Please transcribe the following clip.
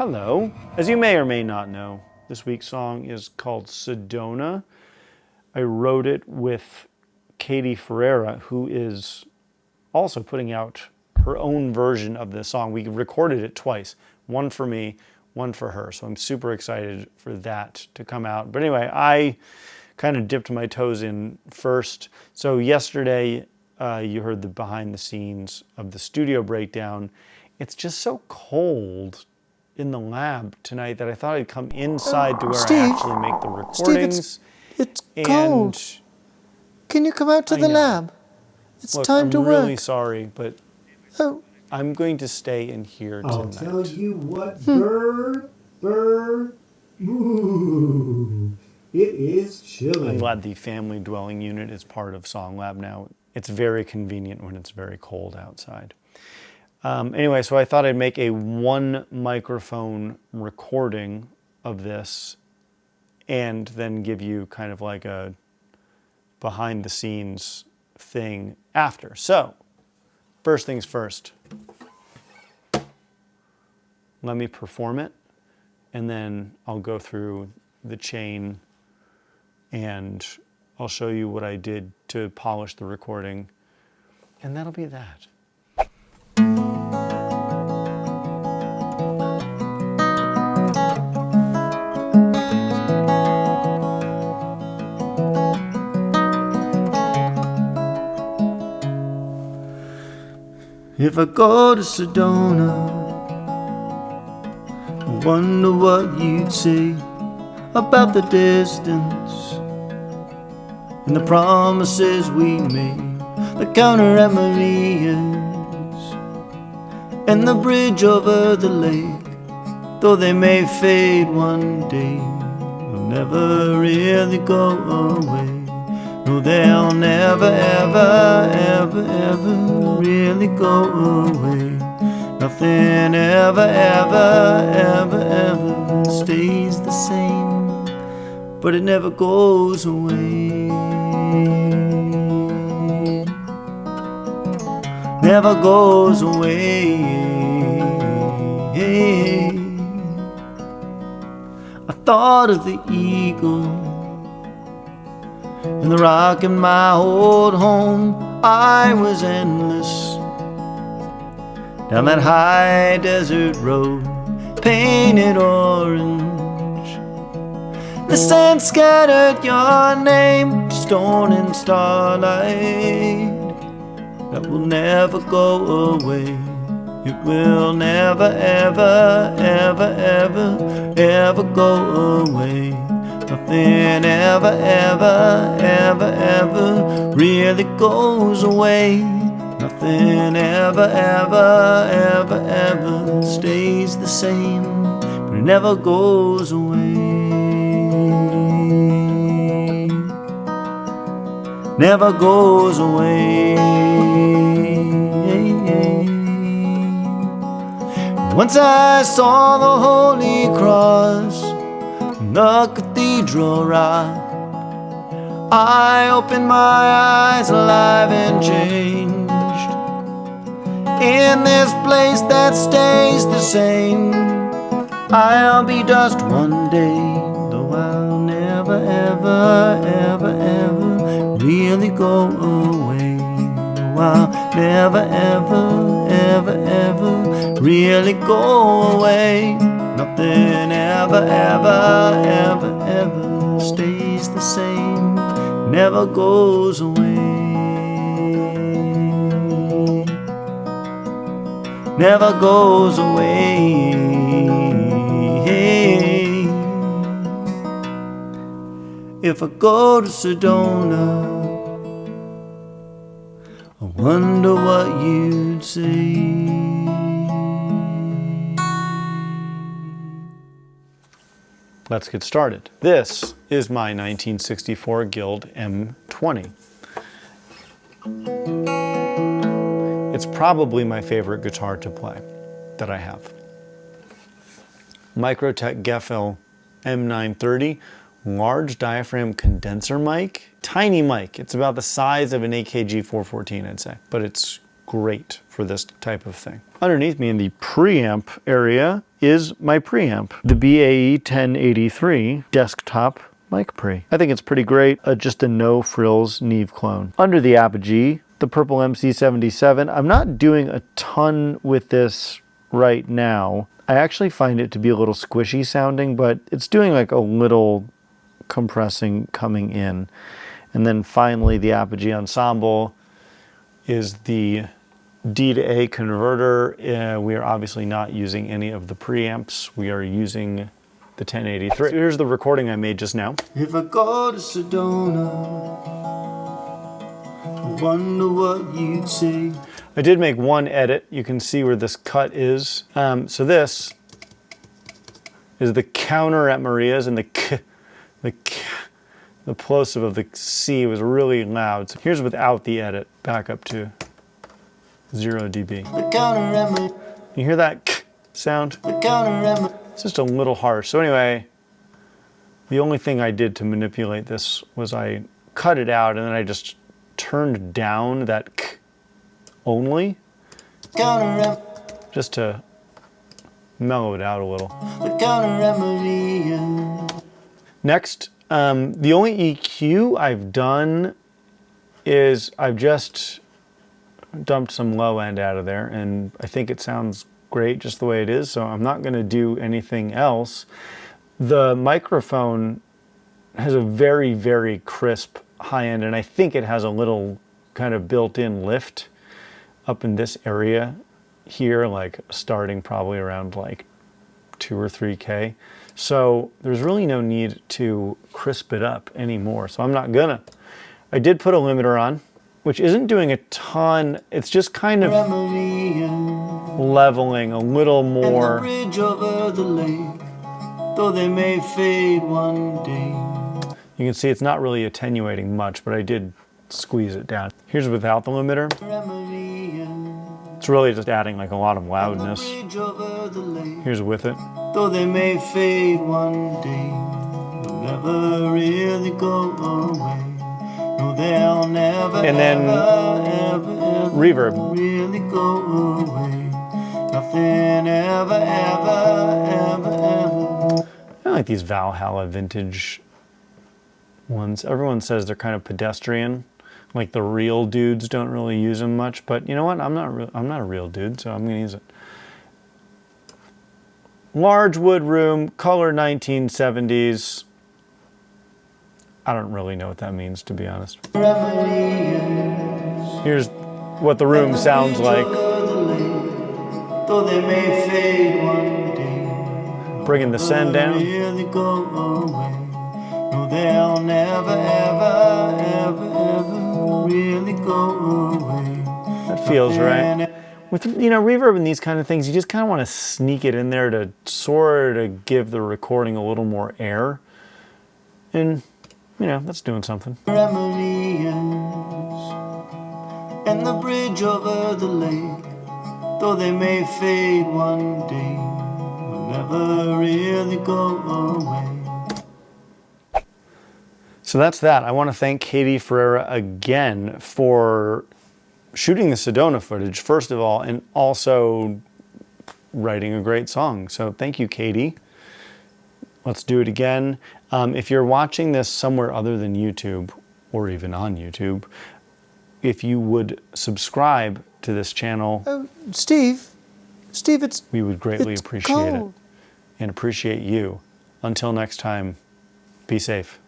Hello. As you may or may not know, this week's song is called Sedona. I wrote it with Katie Ferrara, who is also putting out her own version of the song. We recorded it twice, one for me, one for her. So I'm super excited for that to come out. But anyway, I kind of dipped my toes in first. So yesterday, you heard the behind the scenes of the studio breakdown. It's just so cold in the lab tonight that I thought I'd come inside to where I actually make the recordings. Steve, it's cold. Can you come out to the lab? It's time to work. I'm really sorry, but I'm going to stay in here tonight. I'll tell you what, bird, move. It is chilly. I'm glad the family dwelling unit is part of Songlab now. It's very convenient when it's very cold outside. Anyway, so I thought I'd make a one microphone recording of this and then give you kind of like a behind the scenes thing after. So, first things first. Let me perform it, and then I'll go through the chain and I'll show you what I did to polish the recording, and that'll be that. If I go to Sedona, I wonder what you'd say about the distance and the promises we made, the counter at Maria's and the bridge over the lake. Though they may fade one day, they'll never really go away. No, they'll never, ever, ever, ever really go away. Nothing ever, ever, ever, ever stays the same, but it never goes away. Never goes away. I thought of the eagle and the rock in my old home. I was endless down that high desert road, painted orange. The sand scattered your name, stone and starlight. That will never go away. It will never, ever, ever, ever, ever go away. Nothing ever, ever, ever, ever really goes away. Nothing ever, ever, ever, ever stays the same, but it never goes away. Never goes away. Once I saw the Holy Cross, the cathedral rock. I opened my eyes, alive and changed. In this place that stays the same, I'll be dust one day, though I'll never, ever, ever, ever really go away. Though I'll never, ever, ever, ever really go away. Nothing ever, ever, ever, ever stays the same, never goes away. Never goes away. If I go to Sedona, I wonder what you'd say. Let's get started. This is my 1964 Guild M20. It's probably my favorite guitar to play that I have. Microtech Gefell M930, large diaphragm condenser mic, tiny mic. It's about the size of an AKG 414, I'd say, but it's great for this type of thing. Underneath me in the preamp area is my preamp, the BAE 1083 desktop mic pre. I think it's pretty great, just a no frills Neve clone. Under the Apogee, the purple MC77, I'm not doing a ton with this right now. I actually find it to be a little squishy sounding, but it's doing like a little compressing coming in. And then finally the Apogee Ensemble is the D to A converter. We are obviously not using any of the preamps. We are using the 1083. So here's the recording I made just now. If I go to Sedona, I wonder what you'd say. I did make one edit. You can see where this cut is. So this is the counter at Maria's, and the plosive of the C was really loud. So here's without the edit, back up to 0 dB. The counter at Maria's. You hear that sound? The counter at Maria's. It's just a little harsh. So anyway, the only thing I did to manipulate this was I cut it out and then I just turned down that k only, just to mellow it out a little. The counter at Maria's. Next, the only EQ I've done is I've just dumped some low end out of there, and I think it sounds great just the way it is, so I'm not going to do anything else. The microphone has a very, very crisp high end, and I think it has a little kind of built-in lift up in this area here, like starting probably around like 2 or 3K. So there's really no need to crisp it up anymore, so I'm not gonna. I did put a limiter on, which isn't doing a ton. It's just kind of leveling a little more. And the bridge over the lake, though they may fade one day. You can see it's not really attenuating much, but I did squeeze it down. Here's without the limiter. It's really just adding like a lot of loudness. Here's with it. Though they may fade one day, they'll never really go away. No, they'll never, and then ever reverb. Really go away. Nothing ever. I like these Valhalla vintage ones. Everyone says they're kind of pedestrian. Like the real dudes don't really use them much, but you know what? I'm not a real dude, so I'm gonna use it. Large wood room, color 1970s. I don't really know what that means, to be honest. Here's what the room sounds like. Though they may fade one day, bringing the send down. Really go away. No, they'll never really go away. That feels right. With, you know, reverb and these kind of things, you just kind of want to sneak it in there to sort of give the recording a little more air. And, you know, that's doing something. And the bridge over the lake, though they may fade one day, will never really go away. So that's that. I want to thank Katie Ferrara again for shooting the Sedona footage, first of all, and also writing a great song. So thank you, Katie. Let's do it again. If you're watching this somewhere other than YouTube, or even on YouTube, if you would subscribe to this channel, Steve, it's we would greatly appreciate it, and appreciate you. Until next time, be safe.